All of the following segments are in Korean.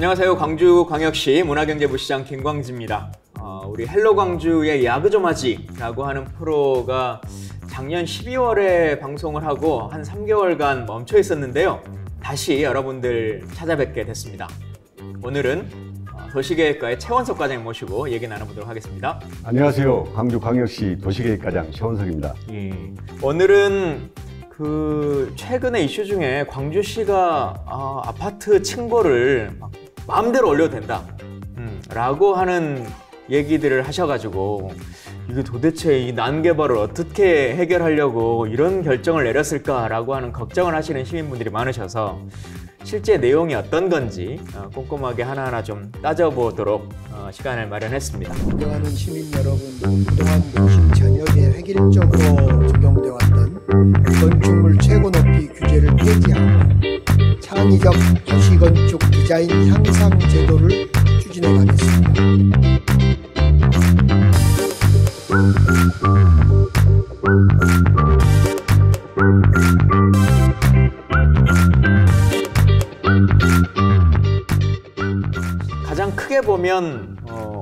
안녕하세요. 광주광역시 문화경제부시장 김광지입니다. 우리 헬로 광주의 야구 좀 하지 라고 하는 프로가 작년 12월에 방송을 하고 한 3개월간 멈춰 있었는데요. 다시 여러분들 찾아뵙게 됐습니다. 오늘은 도시계획과의 최원석 과장 모시고 얘기 나눠보도록 하겠습니다. 안녕하세요. 광주광역시 도시계획과장 최원석입니다. 오늘은 최근의 이슈 중에 광주시가 아파트 층고를 마음대로 올려도 된다 라고 하는 얘기들을 하셔가지고 이게 도대체 이 난개발을 어떻게 해결하려고 이런 결정을 내렸을까라고 하는 걱정을 하시는 시민분들이 많으셔서 실제 내용이 어떤 건지 꼼꼼하게 하나하나 좀 따져보도록 시간을 마련했습니다. 존경하는 시민 여러분, 그동안 도심 전역에 획일적으로 적용되어 왔던 건축물 최고 높이 규제를 폐지하고 창의적 도시건축 디자인 향상 제도를 추진해 가겠습니다. 가장 크게 보면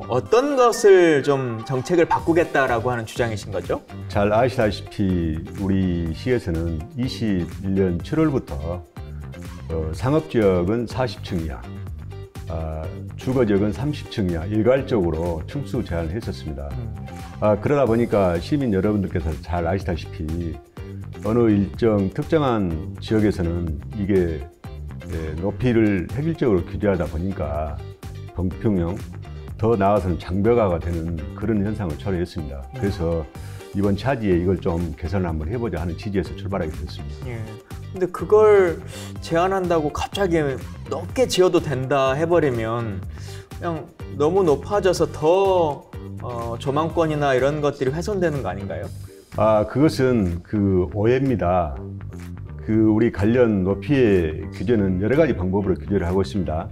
어떤 것을 좀 정책을 바꾸겠다라고 하는 주장이신 거죠? 잘 아시다시피 우리 시에서는 21년 7월부터 상업지역은 40층 이하, 주거지역은 30층 이하 일괄적으로 층수 제한을 했었습니다. 그러다 보니까 시민 여러분들께서 잘 아시다시피 어느 일정 특정한 지역에서는 이게 높이를 획일적으로 규제하다 보니까 병평형, 더 나아가서는 장벽화가 되는 그런 현상을 초래했습니다. 그래서 이번 차지에 이걸 좀 개선을 한번 해보자 하는 취지에서 출발하게 됐습니다. 근데 그걸 제한한다고 갑자기 높게 지어도 된다 해버리면 그냥 너무 높아져서 더 조망권이나 이런 것들이 훼손되는 거 아닌가요? 그것은 오해입니다. 우리 관련 높이의 규제는 여러 가지 방법으로 규제를 하고 있습니다.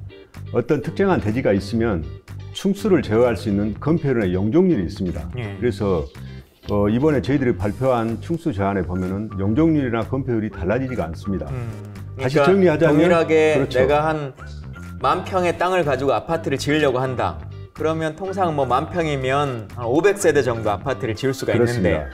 어떤 특정한 대지가 있으면 층수를 제어할 수 있는 건폐율이나 용적률이 있습니다. 그래서 이번에 저희들이 발표한 층수 제한에 보면은 용적률이나 건폐율이 달라지지가 않습니다. 다시 그러니까 정리하자면 동일하게 그렇죠. 내가 한 10,000평의 땅을 가지고 아파트를 지으려고 한다. 그러면 통상 뭐 10,000평이면 한 500세대 정도 아파트를 지을 수가 그렇습니다. 있는데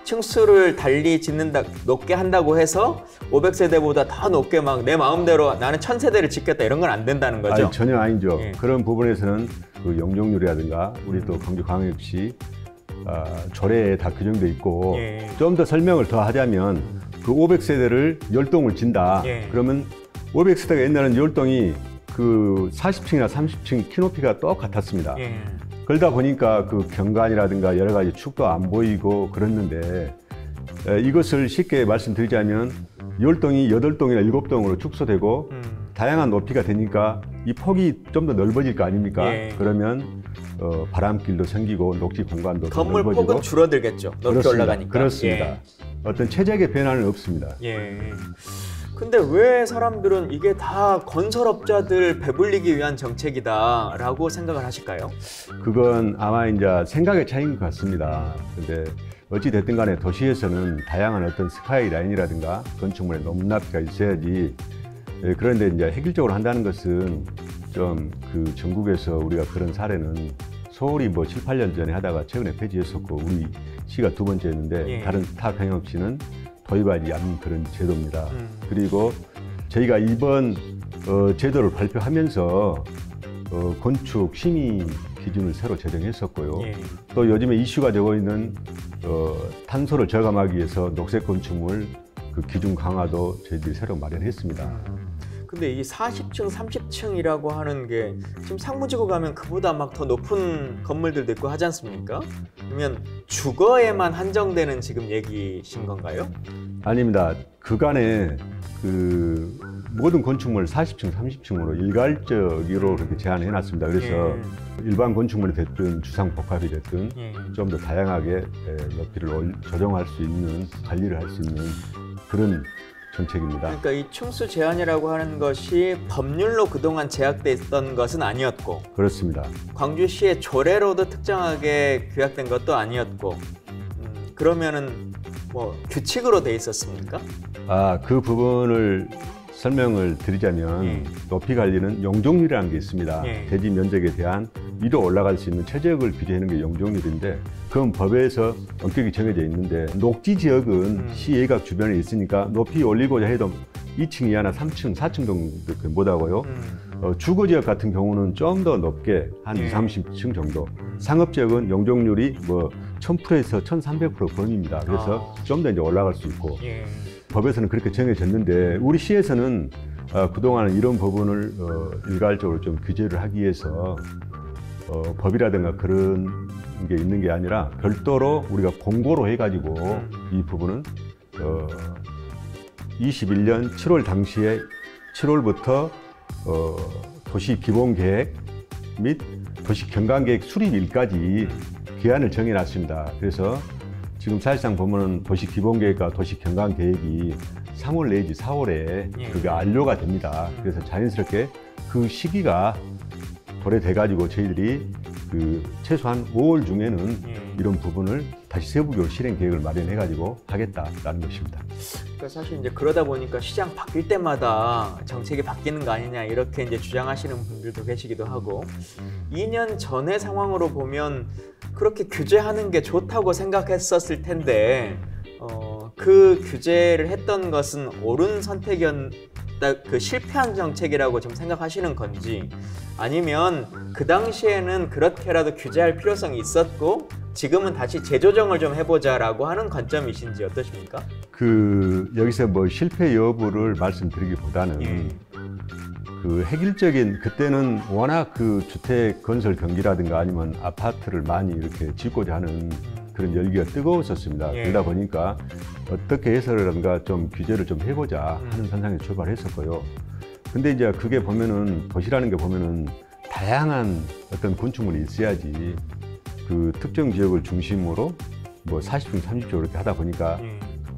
층수를 달리 짓는다, 높게 한다고 해서 500세대보다 더 높게 막 내 마음대로 나는 1000세대를 짓겠다 이런 건 안 된다는 거죠? 전혀 아니죠. 그런 부분에서는 용적률이라든가 우리 또 광주광역시 조례에 다 규정되어 있고 좀 더 설명을 더 하자면 500세대를 10동을 진다. 그러면 500세대가 옛날에는 10동이 40층이나 30층 키높이가 똑같았습니다. 그러다 보니까 경관이라든가 여러 가지 축도 안 보이고 그랬는데 이것을 쉽게 말씀드리자면 10동이 8동이나 7동으로 축소되고 다양한 높이가 되니까 이 폭이 좀 더 넓어질 거 아닙니까? 그러면 바람길도 생기고 녹지 공간도 건물 넓어지고 폭은 줄어들겠죠. 높이 그렇습니다. 올라가니까. 그렇습니다. 어떤 체적의 변화는 없습니다. 근데 왜 사람들은 이게 다 건설업자들 배불리기 위한 정책이다라고 생각을 하실까요? 그건 아마 이제 생각의 차이인 것 같습니다. 근데 어찌 됐든 간에 도시에서는 다양한 어떤 스카이라인이라든가 건축물의 높낮이가 있어야지. 그런데 이제 획일적으로 한다는 것은 좀 전국에서 우리가 그런 사례는 서울이 7, 8년 전에 하다가 최근에 폐지했었고 우리 시가 두 번째였는데 다른 타 경역시는 도입하지 않는 그런 제도입니다. 그리고 저희가 이번 제도를 발표하면서 건축 심의 기준을 새로 제정했었고요. 또 요즘에 이슈가 되고 있는 탄소를 저감하기 위해서 녹색 건축물 기준 강화도 저희들이 새로 마련했습니다. 근데 이 40층, 30층이라고 하는 게 지금 상무지구 가면 그보다 막 더 높은 건물들도 있고 하지 않습니까? 그러면 주거에만 한정되는 지금 얘기신 건가요? 아닙니다. 그간에 모든 건축물 40층, 30층으로 일괄적으로 그렇게 제한해 놨습니다. 그래서 일반 건축물이 됐든 주상복합이 됐든 좀 더 다양하게 높이를 조정할 수 있는, 관리를 할 수 있는 그런 정책입니다. 그러니까 이 층수 제한이라고 하는 것이 법률로 그동안 제약돼 있던 것은 아니었고, 그렇습니다. 광주시의 조례로도 특정하게 규약된 것도 아니었고, 그러면은 뭐 규칙으로 돼 있었습니까? 그 부분을 설명을 드리자면 예. 높이 관리는 용적률이라는 게 있습니다. 예. 대지 면적에 대한 위로 올라갈 수 있는 최저역을 규제하는 게 용적률인데 그건 법에서 엄격히 정해져 있는데 녹지 지역은 시외곽 주변에 있으니까 높이 올리고자 해도 2층 이하나 3층, 4층 정도 못하고요. 주거 지역 같은 경우는 좀 더 높게 한 예. 20, 30층 정도. 상업 지역은 용적률이 뭐 1000%에서 1300% 범위입니다. 그래서 좀 더 이제 올라갈 수 있고 예. 법에서는 그렇게 정해졌는데 우리 시에서는 그동안 이런 부분을 일괄적으로 좀 규제를 하기 위해서 법이라든가 그런 게 있는 게 아니라 별도로 우리가 공고로 해가지고 이 부분은 21년 7월 당시에 7월부터 도시 기본계획 및 도시 경관계획 수립일까지 기한을 정해놨습니다. 그래서 지금 사실상 보면은 도시 기본계획과 도시 경관계획이 3월 내지 4월에 예. 그게 완료가 됩니다. 그래서 자연스럽게 그 시기가 도래돼가지고 저희들이 그 최소한 5월 중에는 이런 부분을 다시 세부적으로 실행 계획을 마련해가지고 하겠다라는 것입니다. 그러니까 사실 이제 그러다 보니까 시장 바뀔 때마다 정책이 바뀌는 거 아니냐 이렇게 이제 주장하시는 분들도 계시기도 하고 2년 전의 상황으로 보면 그렇게 규제하는 게 좋다고 생각했었을 텐데 그 규제를 했던 것은 옳은 선택이었다, 그 실패한 정책이라고 좀 생각하시는 건지 아니면 그 당시에는 그렇게라도 규제할 필요성이 있었고 지금은 다시 재조정을 좀 해보자라고 하는 관점이신지 어떠십니까? 여기서 뭐 실패 여부를 말씀드리기보다는 그 획일적인 그때는 워낙 그 주택 건설 경기라든가 아니면 아파트를 많이 이렇게 짓고자 하는 그런 열기가 뜨거웠었습니다. 그러다 보니까 어떻게 해서라든가 좀 규제를 좀 해보자 하는 선상에서 출발했었고요. 근데 이제 그게 보면은 도시라는 게 보면은 다양한 어떤 건축물이 있어야지 그 특정 지역을 중심으로 뭐 40중 30중 이렇게 하다 보니까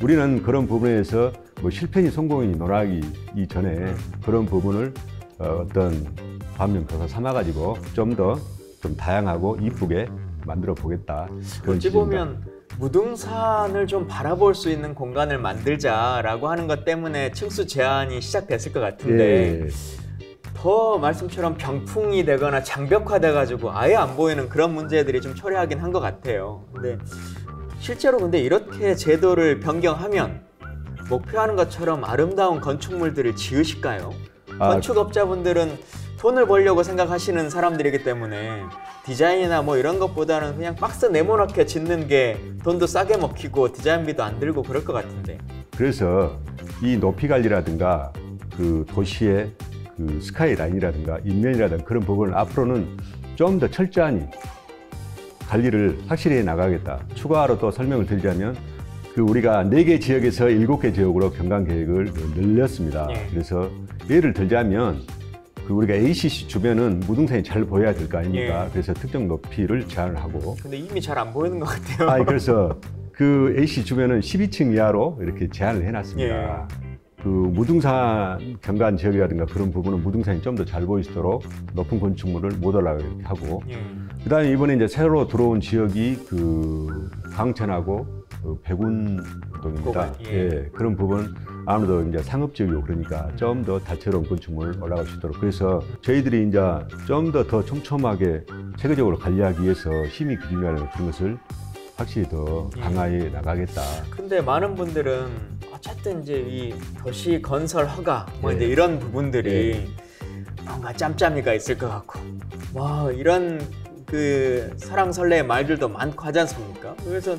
우리는 그런 부분에서 뭐 실패니 성공이니 논하기 이전에 그런 부분을 어떤 반면교사 삼아가지고 좀 더 좀 다양하고 이쁘게 만들어 보겠다. 어찌 보면 무등산을 좀 바라볼 수 있는 공간을 만들자라고 하는 것 때문에 층수 제한이 시작됐을 것 같은데 더 말씀처럼 병풍이 되거나 장벽화돼 가지고 아예 안 보이는 그런 문제들이 좀 초래하긴 한 것 같아요. 근데 실제로 근데 이렇게 제도를 변경하면 목표하는 것처럼 아름다운 건축물들을 지으실까요? 건축업자분들은 돈을 벌려고 생각하시는 사람들이기 때문에 디자인이나 뭐 이런 것보다는 그냥 박스 네모나게 짓는 게 돈도 싸게 먹히고 디자인비도 안 들고 그럴 것 같은데. 그래서 이 높이 관리라든가 그 도시의 그 스카이라인이라든가 인면이라든가 그런 부분을 앞으로는 좀 더 철저히 관리를 확실히 해 나가겠다. 추가로 또 설명을 드리자면 그 우리가 4개 지역에서 7개 지역으로 경관계획을 늘렸습니다. 그래서 예를 들자면 그 우리가 ACC 주변은 무등산이 잘 보여야 될 거 아닙니까? 그래서 특정 높이를 제한을 하고. 근데 이미 잘 안 보이는 것 같아요. 그래서 그 AC 주변은 12층 이하로 이렇게 제한을 해놨습니다. 그 무등산 경관 지역이라든가 그런 부분은 무등산이 좀 더 잘 보이도록 높은 건축물을 못 올라가게 하고. 그다음에 이번에 이제 새로 들어온 지역이 그 광천하고 그 백운동입니다. 그런 부분 아무래도 이제 상업지역이고 그러니까 좀 더 다채로운 건축물을 올라갈 수 있도록 그래서 저희들이 이제 좀 더 촘촘하게 체계적으로 관리하기 위해서 심의 기준이라는 그런 것을 확실히 더 강화해 나가겠다. 근데 많은 분들은 어쨌든 이제 이 도시 건설 허가 뭐 이제 이런 부분들이 뭔가 짬짬이가 있을 것 같고 와 이런 그 설왕설래의 말들도 많고 하지 않습니까? 그래서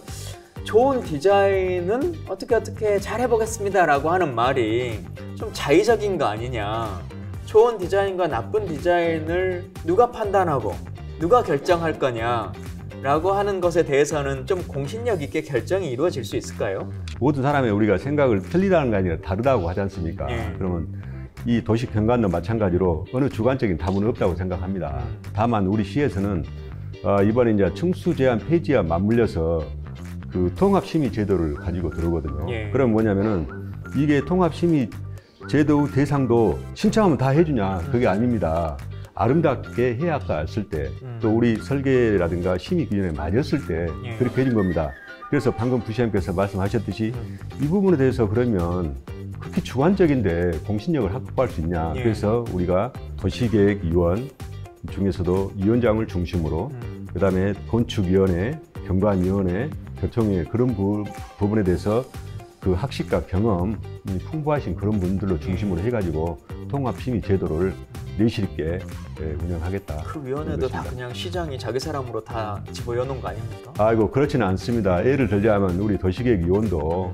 좋은 디자인은 어떻게 잘 해보겠습니다 라고 하는 말이 좀 자의적인 거 아니냐. 좋은 디자인과 나쁜 디자인을 누가 판단하고 누가 결정할 거냐 라고 하는 것에 대해서는 좀 공신력 있게 결정이 이루어질 수 있을까요? 모든 사람의 우리가 생각을 틀리다는 게 아니라 다르다고 하지 않습니까? 그러면 이 도시 경관도 마찬가지로 어느 주관적인 답은 없다고 생각합니다. 다만 우리 시에서는 이번에 이제 층수 제한 폐지와 맞물려서 그 통합심의 제도를 가지고 들어오거든요. 그럼 뭐냐면은 이게 통합심의 제도 대상도 신청하면 다 해주냐? 그게 아닙니다. 아름답게 해왔을 때, 또 우리 설계라든가 심의 기준에 맞았을 때 예. 그렇게 해준 겁니다. 그래서 방금 부시장님께서 말씀하셨듯이 이 부분에 대해서 그러면 그렇게 주관적인데 공신력을 확보할 수 있냐. 예. 그래서 우리가 도시계획위원 중에서도 위원장을 중심으로 그다음에 건축위원회, 경관위원회, 교통위원회 그런 부분에 대해서 그 학식과 경험이 풍부하신 그런 분들로 중심으로 해가지고 통합심의 제도를 내실 있게 운영하겠다. 그 위원회도 다 그냥 시장이 자기 사람으로 다 집어여놓은 거 아닙니까? 아이고 그렇지는 않습니다. 예를 들자면 우리 도시계획위원도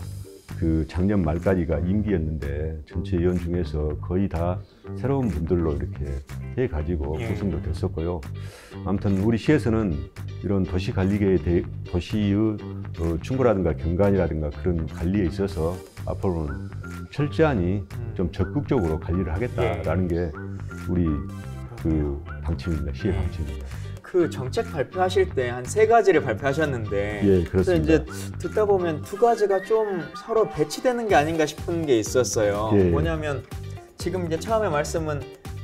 그 작년 말까지가 임기였는데 전체 위원 중에서 거의 다 새로운 분들로 이렇게 해가지고 예. 구성도 됐었고요. 아무튼 우리 시에서는 이런 도시관리계의 도시의 충고라든가 경관이라든가 그런 관리에 있어서 앞으로는 철저히 좀 적극적으로 관리를 하겠다라는 게 우리 그 방침입니다. 시의 방침입니다. 그 정책 발표하실 때 한 3가지를 발표하셨는데 예, 그래서 그렇습니다. 이제 듣다 보면 2가지가 좀 서로 배치되는 게 아닌가 싶은 게 있었어요. 예. 뭐냐면 지금 이제 처음에 말씀은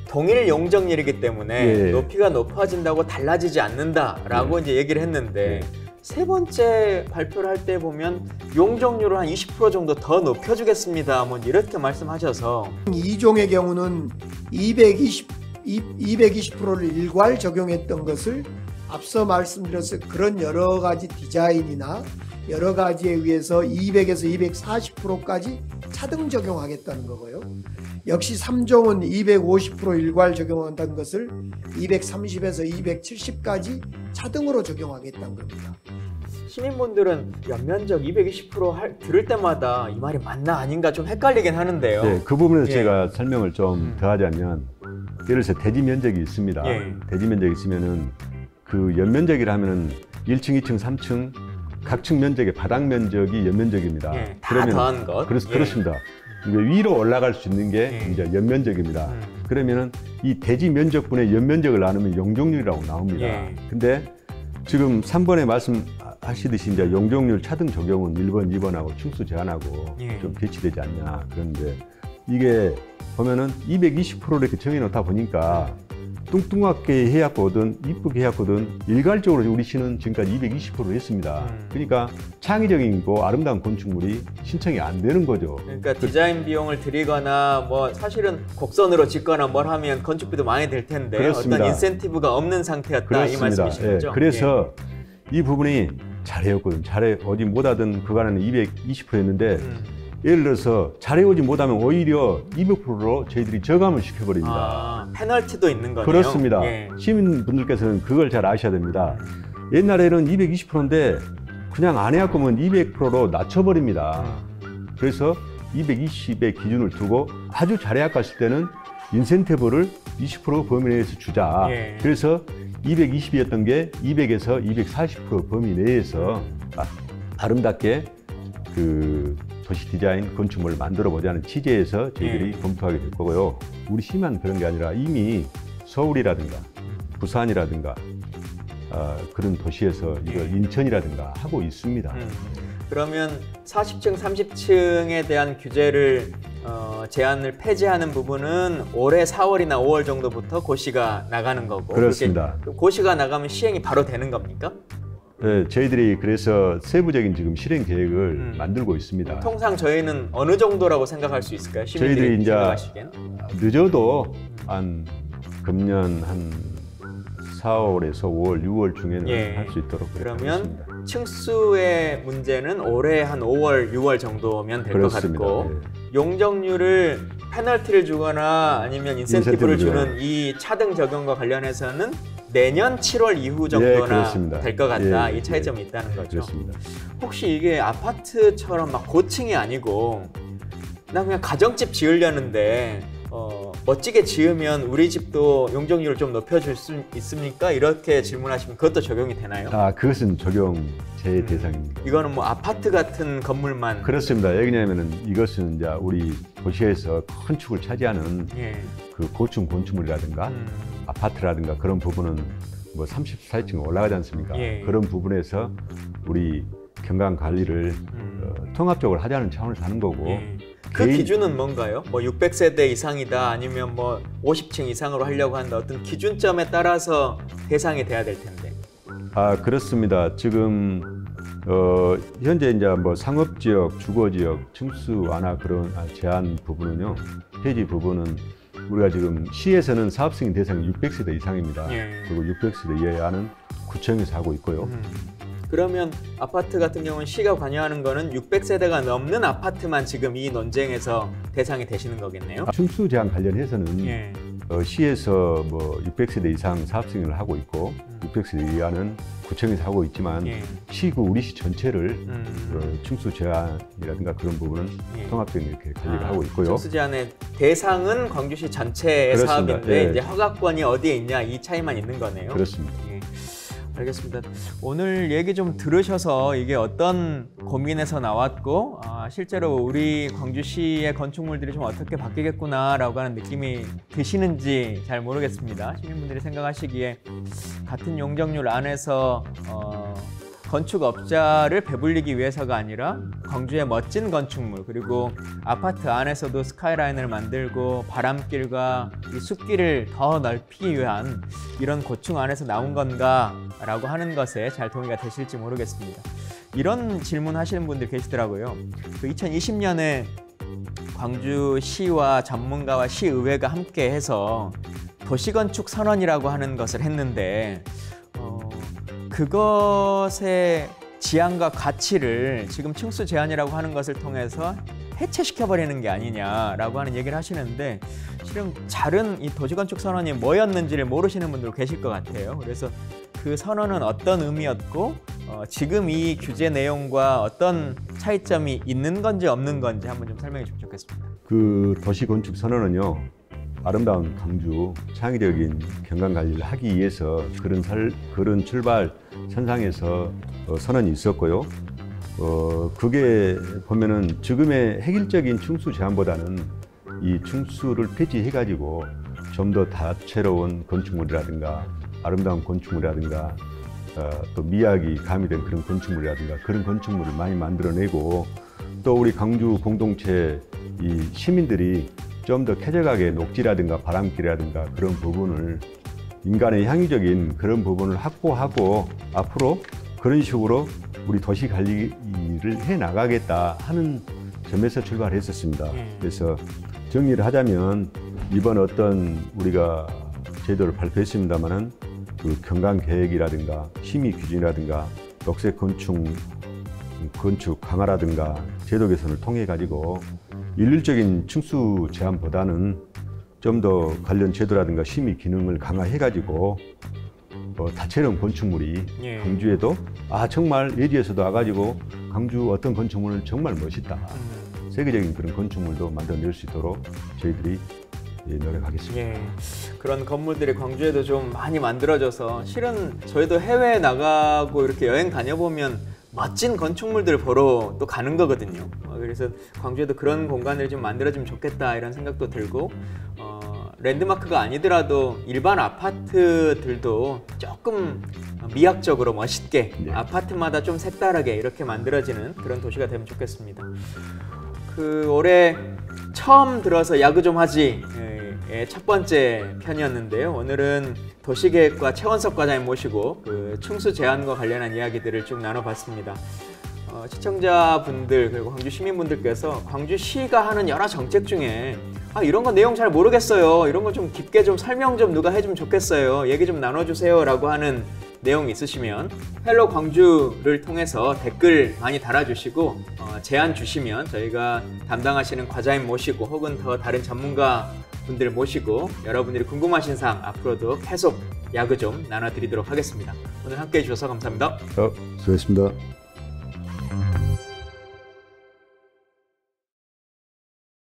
동일 용적률이기 때문에 예. 높이가 높아진다고 달라지지 않는다라고 예. 이제 얘기를 했는데 예. 3번째 발표를 할 때 보면 용적률을 한 20% 정도 더 높여주겠습니다. 뭐 이렇게 말씀하셔서 2종의 경우는 220%를 일괄 적용했던 것을 앞서 말씀드렸을 그런 여러 가지 디자인이나 여러 가지에 의해서 200에서 240%까지 차등 적용하겠다는 거고요. 역시 3종은 250% 일괄 적용한다는 것을 230에서 270까지 차등으로 적용하겠다는 겁니다. 시민분들은 연면적 220% 들을 때마다 이 말이 맞나 아닌가 좀 헷갈리긴 하는데요. 네, 그 부분에서 예. 제가 설명을 좀 더하자면 예를 들어서 대지 면적이 있습니다. 예. 대지 면적이 있으면은 그 연면적이라 하면은 1층, 2층, 3층 각층 면적의 바닥 면적이 연면적입니다. 예, 다 더한 것. 예. 그렇습니다. 위로 올라갈 수 있는 게 예. 이제 연면적입니다. 그러면은 이 대지 면적분의 연면적을 나누면 용적률이라고 나옵니다. 예. 근데 지금 3번에 말씀하시듯이 이제 용적률 차등 적용은 1번, 2번하고 층수 제한하고 예. 좀 배치되지 않냐. 그런데 이게 보면은 220% 이렇게 정해놓다 보니까 뚱뚱하게 해왔거든, 이쁘게 해왔거든, 일괄적으로 우리 시는 지금까지 220% 했습니다. 그러니까 창의적이고 아름다운 건축물이 신청이 안 되는 거죠. 그러니까 디자인 비용을 들이거나 뭐 사실은 곡선으로 짓거나 뭘 하면 건축비도 많이 들 텐데 그렇습니다. 어떤 인센티브가 없는 상태였다 이 그렇습니다. 말씀이신 예, 거죠? 그래서 이 부분이 잘해왔거든. 어디 못하던 그간에는 220%였는데 예를 들어서 잘해오지 못하면 오히려 200%로 저희들이 저감을 시켜버립니다. 아, 페널티도 있는 거네요. 그렇습니다. 예. 시민분들께서는 그걸 잘 아셔야 됩니다. 옛날에는 220%인데 그냥 안 해갖고 면 200%로 낮춰버립니다. 그래서 220의 기준을 두고 아주 잘해갖고 했을 때는 인센티브를 20% 범위 내에서 주자. 예. 그래서 220이었던 게 200에서 240% 범위 내에서 아름답게 그 도시 디자인 건축물을 만들어 보자는 취지에서 저희들이 검토하게 될 거고요. 우리 시만 그런 게 아니라 이미 서울이라든가 부산이라든가 그런 도시에서 이걸 인천이라든가 하고 있습니다. 그러면 40층, 30층에 대한 규제를 제한을 폐지하는 부분은 올해 4월이나 5월 정도부터 고시가 나가는 거고 그렇습니다. 고시가 나가면 시행이 바로 되는 겁니까? 네, 저희들이 그래서 세부적인 지금 실행 계획을 만들고 있습니다. 통상 저희는 어느 정도라고 생각할 수 있을까요? 시민들이 저희들이 이제 생각하시기엔? 늦어도 한 금년 한 4월에서 5월, 6월 중에는 예. 할 수 있도록 그러면 하겠습니다. 층수의 문제는 올해 한 5월, 6월 정도면 될 것 그렇습니다. 같고 예. 용적률을 페널티를 주거나 아니면 인센티브를 인센티브 주는 이 차등 적용과 관련해서는 내년 7월 이후 정도나 그렇습니다. 될 것 같다. 예, 이 차이점이 있다는 거죠. 그렇습니다. 혹시 이게 아파트처럼 막 고층이 아니고 나 그냥 가정집 지으려는데 멋지게 지으면 우리 집도 용적률을 좀 높여줄 수 있습니까? 이렇게 질문하시면 그것도 적용이 되나요? 그것은 적용 제 대상입니다. 이거는 뭐 아파트 같은 건물만 그렇습니다. 왜냐하면 이것은 이제 우리 도시에서 큰 축을 차지하는 예. 그 고층 건축물이라든가 아파트라든가 그런 부분은 뭐 34층 올라가지 않습니까? 예. 그런 부분에서 우리 경관 관리를 통합적으로 하자는 차원에서 하는 거고 예. 그 개인- 기준은 뭔가요? 뭐 600세대 이상이다 아니면 뭐 50층 이상으로 하려고 한다 어떤 기준점에 따라서 대상이 돼야 될 텐데. 그렇습니다. 지금 현재 이제 뭐 상업지역, 주거지역, 층수 완화 그런 제한 부분은요, 폐지 부분은 우리가 지금 시에서는 사업 승인 대상이 600세대 이상입니다. 예. 그리고 600세대 이하는 구청에서 하고 있고요. 그러면 아파트 같은 경우는 시가 관여하는 거는 600세대가 넘는 아파트만 지금 이 논쟁에서 대상이 되시는 거겠네요. 층수 제한 관련해서는 예. 시에서 뭐 600세대 이상 사업 승인을 하고 있고 600세대 이하는 구청에서 하고 있지만 예. 시구 우리 시 전체를 음. 층수 제한이라든가 그런 부분은 예. 통합적인 이렇게 관리를 하고 있고요. 층수 제한의 대상은 광주시 전체의 그렇습니다. 사업인데 예. 이제 허가권이 어디에 있냐 이 차이만 있는 거네요. 그렇습니다. 예. 알겠습니다. 오늘 얘기 좀 들으셔서 이게 어떤 고민에서 나왔고 실제로 우리 광주시의 건축물들이 좀 어떻게 바뀌겠구나라고 하는 느낌이 드시는지 잘 모르겠습니다. 시민분들이 생각하시기에 같은 용적률 안에서 건축업자를 배불리기 위해서가 아니라 광주의 멋진 건축물 그리고 아파트 안에서도 스카이라인을 만들고 바람길과 이 숲길을 더 넓히기 위한 이런 고충 안에서 나온 건가 라고 하는 것에 잘 동의가 되실지 모르겠습니다. 이런 질문 하시는 분들 계시더라고요. 그 2020년에 광주시와 전문가와 시의회가 함께 해서 도시건축 선언이라고 하는 것을 했는데 그것의 지향과 가치를 지금 층수 제한이라고 하는 것을 통해서 해체시켜버리는 게 아니냐라고 하는 얘기를 하시는데 실은 잘은 이 도시건축 선언이 뭐였는지를 모르시는 분들 계실 것 같아요. 그래서 그 선언은 어떤 의미였고 지금 이 규제 내용과 어떤 차이점이 있는 건지 없는 건지 한번 좀 설명해 주시면 좋겠습니다. 그 도시건축 선언은요, 아름다운 광주 창의적인 경관관리를 하기 위해서 그런 출발 선상에서 선언이 있었고요. 그게 보면은 지금의 획일적인 층수 제한보다는 이 층수를 폐지해가지고 좀 더 다채로운 건축물이라든가 아름다운 건축물이라든가 또 미학이 가미된 그런 건축물이라든가 그런 건축물을 많이 만들어내고 또 우리 광주 공동체 이 시민들이 좀 더 쾌적하게 녹지라든가 바람길이라든가 그런 부분을 인간의 향유적인 그런 부분을 확보하고 앞으로 그런 식으로 우리 도시 관리를 해 나가겠다 하는 점에서 출발했었습니다. 그래서 정리를 하자면 이번 어떤 우리가 제도를 발표했습니다마는 그 경관 계획이라든가 심의 기준이라든가 녹색 건축 강화라든가 제도 개선을 통해 가지고 일률적인 층수 제한보다는 좀 더 관련 제도라든가 심의 기능을 강화해 가지고 다채로운 건축물이 광주에도 정말 외지에서도 와가지고 광주 어떤 건축물은 정말 멋있다. 세계적인 그런 건축물도 만들어낼 수 있도록 저희들이 노력하겠습니다. 예, 그런 건물들이 광주에도 좀 많이 만들어져서 실은 저희도 해외에 나가고 이렇게 여행 다녀보면 멋진 건축물들을 보러 또 가는 거거든요. 그래서 광주에도 그런 공간들이 좀 만들어지면 좋겠다 이런 생각도 들고 랜드마크가 아니더라도 일반 아파트들도 조금 미학적으로 멋있게 아파트마다 좀 색다르게 이렇게 만들어지는 그런 도시가 되면 좋겠습니다. 그 올해 처음 들어서 야구 좀 하지 첫 번째 편이었는데요. 오늘은 도시계획과 최원석 과장님 모시고 그 층수 제한과 관련한 이야기들을 쭉 나눠봤습니다. 시청자분들 그리고 광주 시민분들께서 광주시가 하는 여러 정책 중에 이런 거 내용 잘 모르겠어요. 이런 거 좀 깊게 좀 설명 좀 누가 해주면 좋겠어요. 얘기 좀 나눠주세요. 라고 하는 내용이 있으시면 헬로 광주를 통해서 댓글 많이 달아주시고 제안 주시면 저희가 담당하시는 과장님 모시고 혹은 더 다른 전문가 분들 모시고 여러분들이 궁금하신 사항 앞으로도 계속 야구 좀 나눠드리도록 하겠습니다. 오늘 함께해 주셔서 감사합니다. 수고했습니다.